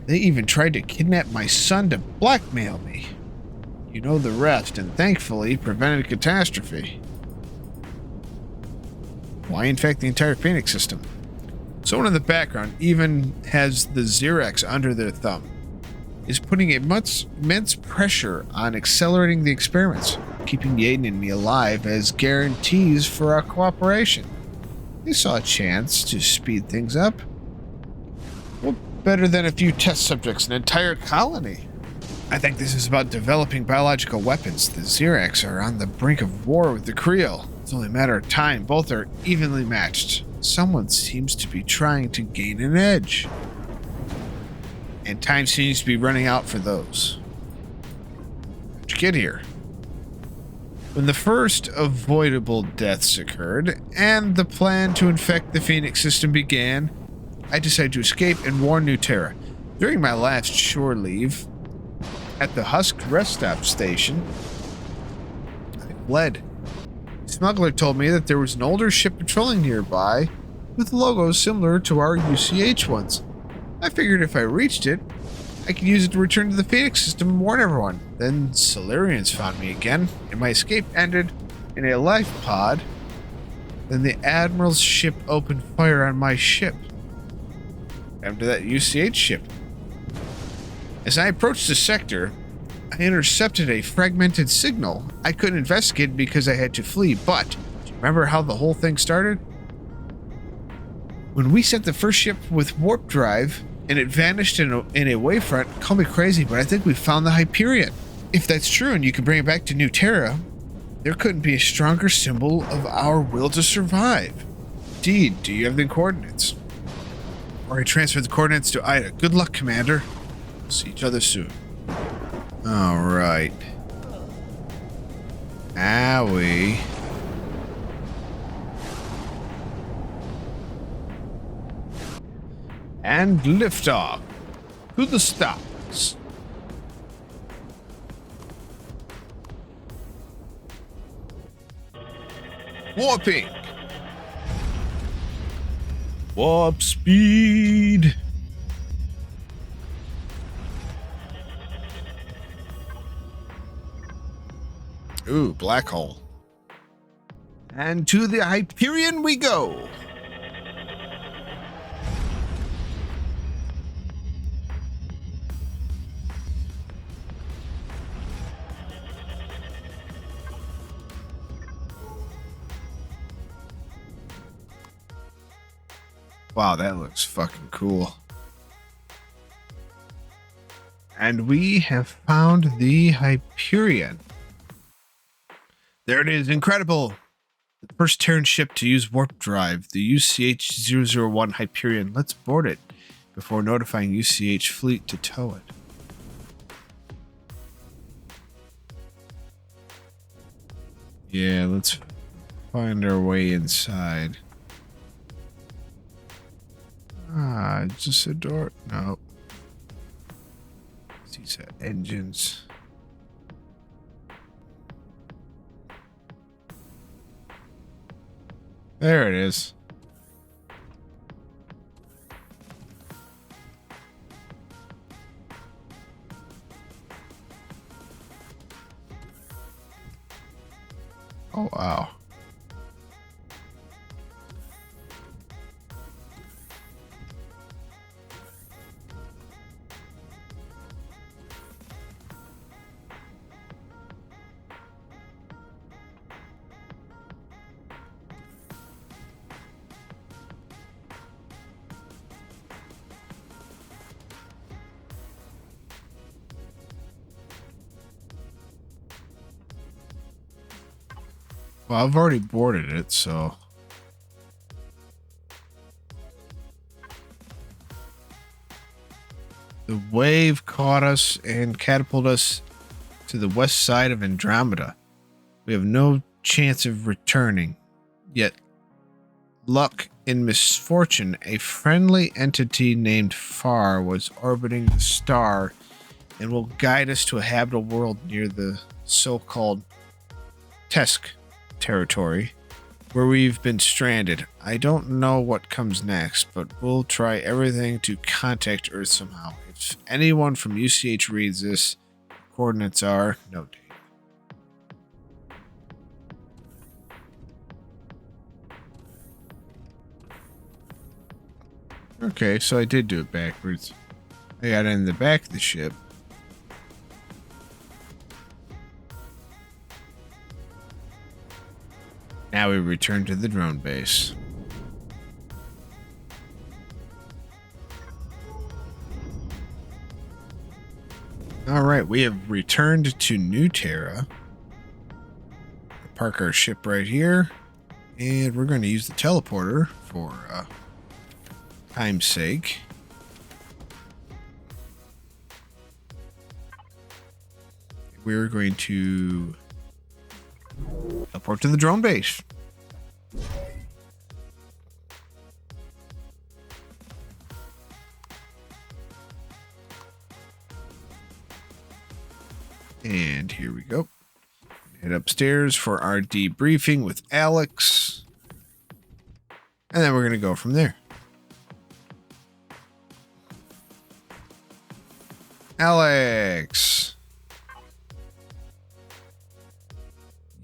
They even tried to kidnap my son to blackmail me. You know the rest, and thankfully prevented a catastrophe. Why infect the entire Phoenix system? Someone in the background even has the Xerax under their thumb. Is putting immense pressure on accelerating the experiments, keeping Yaden and me alive as guarantees for our cooperation. They saw a chance to speed things up. Well, better than a few test subjects, an entire colony. I think this is about developing biological weapons. The Xerax are on the brink of war with the Creel. It's only a matter of time. Both are evenly matched. Someone seems to be trying to gain an edge. And time seems to be running out for those. How'd you get here? When the first avoidable deaths occurred, and the plan to infect the Phoenix system began, I decided to escape and warn New Terra. During my last shore leave, at the Husk rest stop station, I fled. The smuggler told me that there was an older ship patrolling nearby with logos similar to our UCH ones. I figured if I reached it, I could use it to return to the Phoenix system and warn everyone. Then Solarians found me again, and my escape ended in a life pod. Then the Admiral's ship opened fire on my ship. After that UCH ship. As I approached the sector, I intercepted a fragmented signal. I couldn't investigate because I had to flee, but do you remember how the whole thing started? When we sent the first ship with warp drive, and it vanished in a wavefront, call me crazy, but I think we found the Hyperion. If that's true and you can bring it back to New Terra, there couldn't be a stronger symbol of our will to survive. Indeed, do you have the coordinates? Or I transferred the coordinates to Ida. Good luck, Commander. See each other soon. Alright. Owie. And liftoff to the stars. Warping. Warp speed. Ooh, black hole. And to the Hyperion we go. Wow, that looks fucking cool. And we have found the HYPERION. There it is, incredible! The first Terran ship to use warp drive, the UCH-001 HYPERION. Let's board it before notifying UCH fleet to tow it. Yeah, let's find our way inside. Ah, it's just a door. No. These are engines. There it is. Oh, wow. Well, I've already boarded it, so... The wave caught us and catapulted us to the west side of Andromeda. We have no chance of returning. Yet, luck in misfortune, a friendly entity named Far was orbiting the star and will guide us to a habitable world near the so-called Tesk territory, where we've been stranded. I don't know what comes next, but we'll try everything to contact Earth somehow. If anyone from UCH reads this, coordinates are noted. Okay, so I did do it backwards. I got in the back of the ship. Now we return to the drone base. Alright, we have returned to New Terra. Park our ship right here. And we're going to use the teleporter for time's sake. We're going to teleport to the drone base. And here we go. Head upstairs for our debriefing with Alex. And then we're going to go from there. Alex.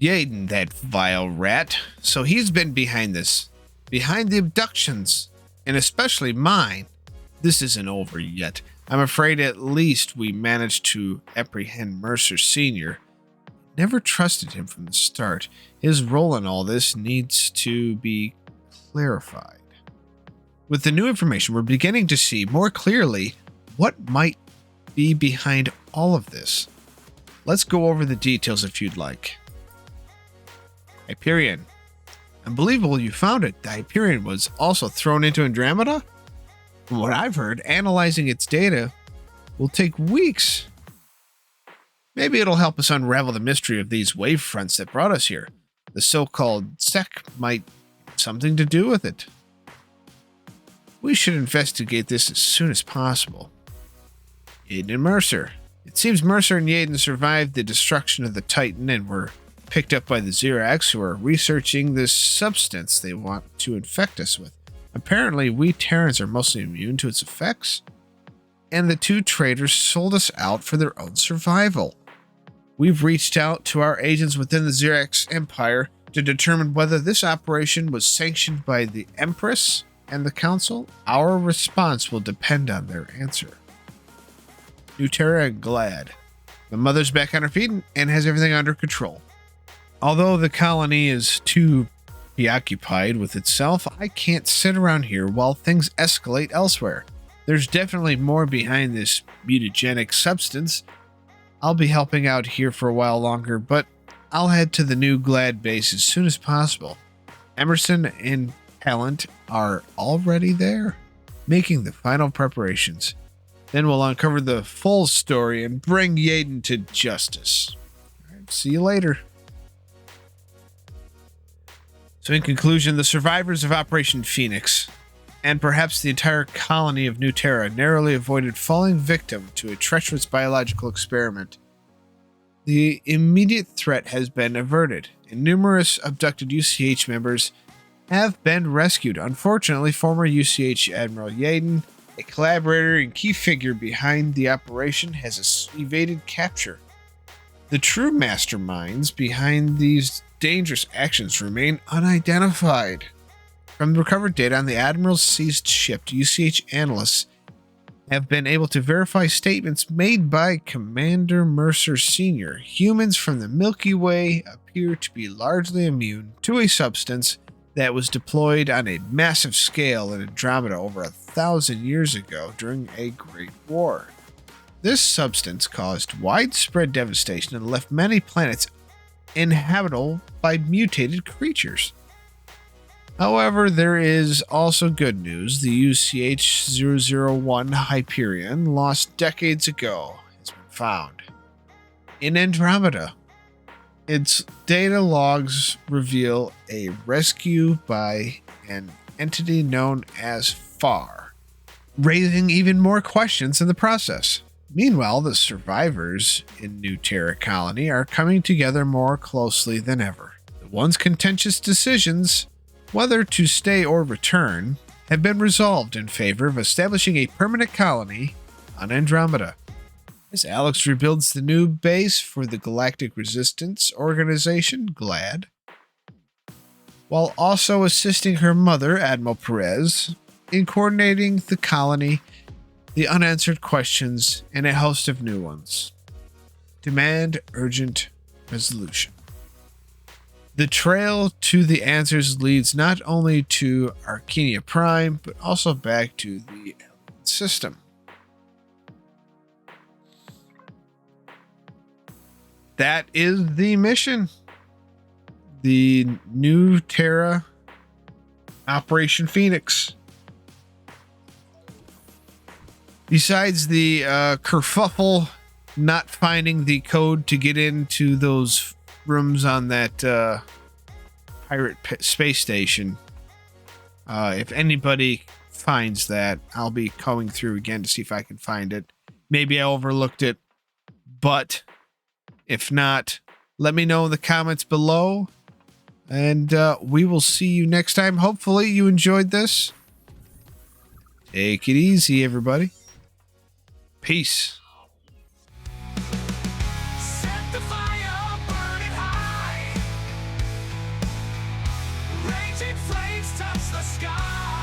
Yaden, that vile rat. So he's been behind this. Behind the abductions. And especially mine. This isn't over yet. I'm afraid at least we managed to apprehend Mercer Sr. Never trusted him from the start. His role in all this needs to be clarified. With the new information, we're beginning to see more clearly what might be behind all of this. Let's go over the details if you'd like. HYPERION. Unbelievable you found it. The HYPERION was also thrown into Andromeda? From what I've heard, analyzing its data will take weeks. Maybe it'll help us unravel the mystery of these wave fronts that brought us here. The so-called SEC might have something to do with it. We should investigate this as soon as possible. Yaden and Mercer. It seems Mercer and Yaden survived the destruction of the Titan and were picked up by the Xerax, who are researching this substance they want to infect us with. Apparently, we Terrans are mostly immune to its effects, and the two traitors sold us out for their own survival. We've reached out to our agents within the Xerax Empire to determine whether this operation was sanctioned by the Empress and the Council. Our response will depend on their answer. New Terra glad. The mother's back on her feet and has everything under control. Although the colony is too preoccupied with itself, I can't sit around here while things escalate elsewhere. There's definitely more behind this mutagenic substance. I'll be helping out here for a while longer, but I'll head to the new Glad base as soon as possible. Emerson and Talent are already there, making the final preparations. Then we'll uncover the full story and bring Yaden to justice. All right, see you later. So in conclusion, the survivors of Operation Phoenix, and perhaps the entire colony of New Terra, narrowly avoided falling victim to a treacherous biological experiment. The immediate threat has been averted, and numerous abducted UCH members have been rescued. Unfortunately, former UCH Admiral Yaden, a collaborator and key figure behind the operation, has evaded capture. The true masterminds behind these dangerous actions remain unidentified. From the recovered data on the Admiral's seized ship, UCH analysts have been able to verify statements made by Commander Mercer Sr. Humans from the Milky Way appear to be largely immune to a substance that was deployed on a massive scale in Andromeda over 1,000 years ago during a Great War. This substance caused widespread devastation and left many planets inhabitable by mutated creatures. However, there is also good news. The UCH-001 HYPERION, lost decades ago, has been found in Andromeda. Its data logs reveal a rescue by an entity known as FAR, raising even more questions in the process. Meanwhile, the survivors in New Terra Colony are coming together more closely than ever. The once contentious decisions, whether to stay or return, have been resolved in favor of establishing a permanent colony on Andromeda. As Alex rebuilds the new base for the Galactic Resistance Organization, GLAD, while also assisting her mother, Admiral Perez, in coordinating the colony, the unanswered questions, and a host of new ones. Demand urgent resolution. The trail to the answers leads not only to Arcania Prime, but also back to the alien system. That is the mission. The New Terra Operation Phoenix. Besides the kerfuffle not finding the code to get into those rooms on that pirate space station, if anybody finds that, I'll be going through again to see if I can find it. Maybe I overlooked it, but if not, let me know in the comments below, and we will see you next time. Hopefully you enjoyed this. Take it easy, everybody. Peace. Set the fire, burn it high. Raging flames touch the sky.